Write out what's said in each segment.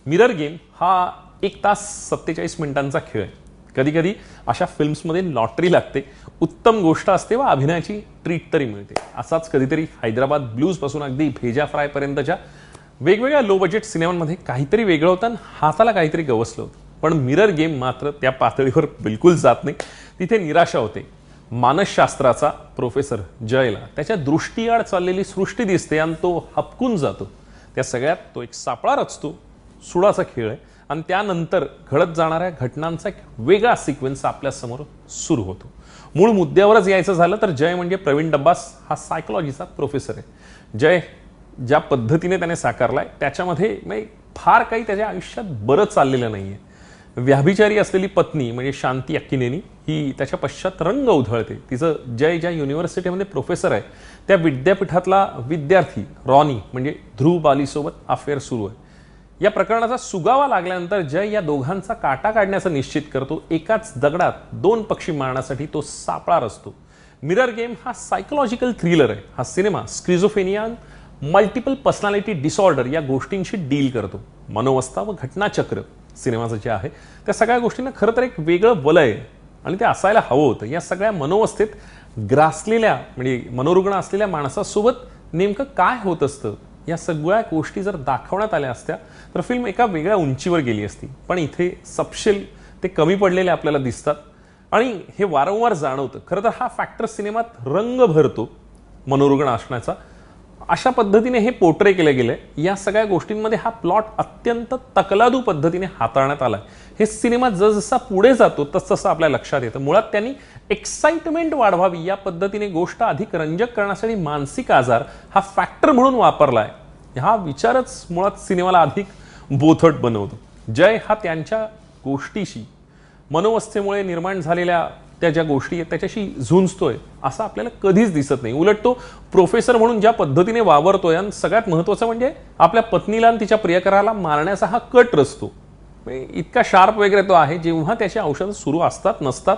Mirror game हा 1 तास 47 मिनिटांचा खेळ आहे. कधी कधी अशा फिल्म्समध्ये लॉटरी लागते, उत्तम गोष्ट असते व अभिनयाची ट्रीट तरी मिळते. असाच कधीतरी हैदराबाद ब्लूज पासून अगदी भेजा फ्राय पर्यंतच्या वेगवेगळ्या लो बजेट सिनेमांमध्ये काहीतरी वेगळं होतं आणि हाताला काहीतरी गवसलं होतं. पण मिरर गेम मात्र त्या पातळीवर बिलकुल जात नाही. तिथे निराशा होते. मानसशास्त्राचा प्रोफेसर जयला त्याच्या दृष्टीआड चाललेली सृष्टी दिसते आणि तो हपकून जातो. त्या सगळ्यात तो एक सापळा रचतो. सुडाचा खेळ आहे आणि त्यानंतर घडत जाणाऱ्या घटनांचा एक वेगळा सिक्वेन्स आपल्या समोर सुरू होतो. मूळ मुद्द्यावरच यायचं झालं तर जय म्हणजे प्रवीण डब्बास हा सायकोलॉजीचा प्रोफेसर आहे. जय ज्या पद्धतीने त्याने साकारलाय त्याच्यामध्ये फार काही त्याच्या आयुष्यात बरं चाललेलं नाहीये. व्याभिचारी असलेली पत्नी म्हणजे शांती अक्किनेनी ही त्याच्या पश्चात रंग उधळते. तिचं जय ज्या युनिव्हर्सिटीमध्ये प्रोफेसर आहे त्या विद्यापीठातला विद्यार्थी रॉनी म्हणजे ध्रुव बालीसोबत अफेअर सुरू आहे. या प्रकरणाचा सुगावा लागल्यानंतर जय या दोघांचा काटा काढण्याचं निश्चित करतो. एकाच दगडात 2 पक्षी मारण्यासाठी तो सापळा रचतो. मिरर गेम हा सायकोलॉजिकल थ्रिलर आहे. हा सिनेमा स्क्रिझोफेनिया, मल्टिपल पर्सनॅलिटी डिसऑर्डर या गोष्टींशी डील करतो. मनोवस्था व घटनाचक्र सिनेमाचं जे आहे त्या सगळ्या गोष्टींना खरं तर एक वेगळं वलय आहे आणि ते असायला हवं होतं. या सगळ्या मनोवस्थेत ग्रासलेल्या म्हणजे मनोरुग्ण असलेल्या माणसासोबत नेमकं काय होत असतं या सगळ्या गोष्टी जर दाखवण्यात आल्या असत्या तर फिल्म एका वेगळ्या उंचीवर गेली असती. पण इथे सपशेल ते कमी पडलेले आपल्याला दिसतात आणि हे वारंवार जाणवतं. खरं तर हा फॅक्टर सिनेमात रंग भरतो मनोरुग्ण असण्याचा. अशा पद्धतीने हे पोर्ट्रे केलं गेलंय. या सगळ्या गोष्टींमध्ये हा प्लॉट अत्यंत तकलादू पद्धतीने हाताळण्यात आलाय. हे सिनेमा जसजसा पुढे जातो तसतसं आपल्या लक्षात येतं. मुळात त्यांनी एक्साइटमेंट वाढवावी या पद्धतीने गोष्ट अधिक रंजक करण्यासाठी मानसिक आजार हा फॅक्टर म्हणून वापरलाय. हा विचारच मुळात सिनेमाला अधिक बोथट बनवतो. जय हा त्यांच्या गोष्टीशी मनोवस्थेमुळे निर्माण झालेल्या त्या ज्या गोष्टी आहेत त्याच्याशी झुंजतोय असं आपल्याला कधीच दिसत नाही. उलट तो प्रोफेसर म्हणून ज्या पद्धतीने वावरतोय आणि सगळ्यात महत्त्वाचं म्हणजे आपल्या पत्नीला आणि तिच्या प्रियकराला मारण्याचा हा कट रचतो. इतका शार्प वगैरे तो आहे. जेव्हा त्याची औषधं सुरू असतात नसतात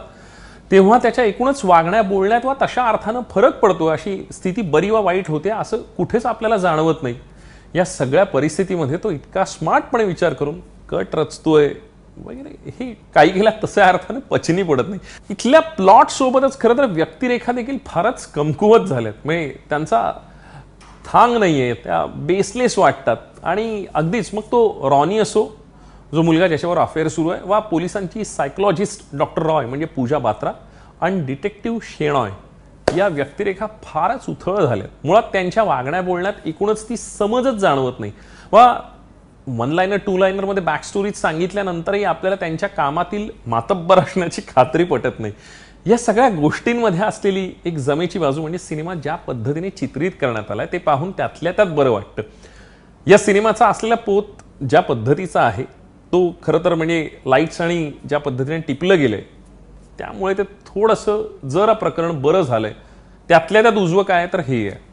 तेव्हा त्याच्या एकूणच वागण्या बोलण्यात वा तशा अर्थानं फरक पडतो. अशी स्थिती बरी वा वाईट होते असं कुठेच आपल्याला जाणवत नाही. या सगळ्या परिस्थितीमध्ये तो इतका स्मार्टपणे विचार करून कट रचतोय वगैरे हे काही गेल्या तशा अर्थाने पचनी पडत नाही. इथल्या प्लॉट सोबतच खरं तर व्यक्तिरेखा देखील फारच कमकुवत झाल्यात. म्हणजे त्यांचा थांग नाहीये, त्या बेसलेस वाटतात. आणि अगदीच मग तो रॉनी असो जो मुलगा ज्याच्यावर अफेअर सुरू आहे वा पोलिसांची सायकोलॉजिस्ट डॉक्टर रॉय म्हणजे पूजा बात्रा आणि डिटेक्टिव्ह शेणॉय या व्यक्तिरेखा फारच उथळ झाल्यात. मुळात त्यांच्या वागण्या बोलण्यात एकूणच ती समजच जाणवत नाही. वा 1 लाइनर 2 लाइनर मध्ये बॅक स्टोरीज सांगितल्यानंतरही आपल्याला त्यांच्या कामातील मातब्बर असण्याची खात्री पटत नाही. या सगळ्या गोष्टींमध्ये असलेली एक जमेची बाजू म्हणजे सिनेमा ज्या पद्धतीने चित्रित करण्यात आलाय ते पाहून त्यातल्या त्यात बरं वाटतं. या सिनेमाचा असलेला पोत ज्या पद्धतीचा आहे तो खरं तर म्हणजे लाईट्स आणि ज्या पद्धतीने टिपलं गेलंय त्यामुळे ते थोडंसं जरा प्रकरण बरं झालंय. त्यातल्या त्यात उजवं काय तर हे आहे.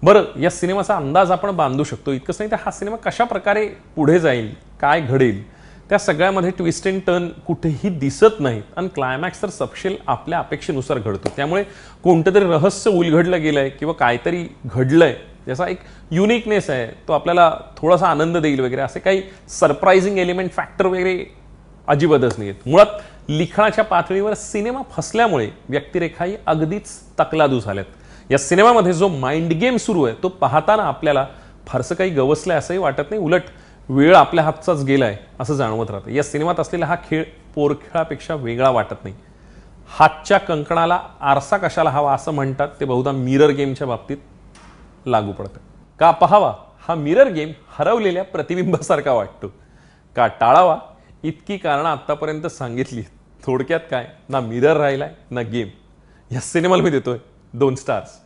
बरं, या सिनेमाचा अंदाज आपण बांधू शकतो. इतकंच नाही तर हा सिनेमा कशा प्रकारे पुढे जाईल, काय घडेल त्या सगळ्यामध्ये ट्विस्ट अँड टर्न कुठेही दिसत नाहीत आणि क्लायमॅक्स तर सपशेल आपल्या अपेक्षेनुसार घडतो. त्यामुळे कोणतं तरी रहस्य उलगडलं गेलंय किंवा काहीतरी घडलंय ज्याचा एक युनिकनेस आहे तो आपल्याला थोडासा आनंद देईल वगैरे असे काही सरप्राइझिंग एलिमेंट फॅक्टर वगैरे अजिबातच नाही आहेत. मुळात लिखाणाच्या पातळीवर सिनेमा फसल्यामुळे व्यक्तिरेखाही अगदीच तकलादू झाल्यात. या सिनेमामध्ये जो माइंड गेम सुरू आहे तो पाहताना आपल्याला फारसं काही गवसलंय असंही वाटत नाही. उलट वेळ आपल्या हातचाच गेलाय असं जाणवत राहतं. या सिनेमात असलेला हा खेळ पोरखेळापेक्षा वेगळा वाटत नाही. हातच्या कंकणाला आरसा कशाला हवा असं म्हणतात ते बहुधा मिरर गेमच्या बाबतीत लागू पडतं. का पाहावा हा मिरर गेम हरवलेल्या प्रतिबिंबासारखा वाटतो. का टाळावा इतकी कारणं आत्तापर्यंत सांगितली. थोडक्यात काय, ना मिरर राहिलाय ना गेम. या सिनेमाला मी देतोय 2 स्टार्स.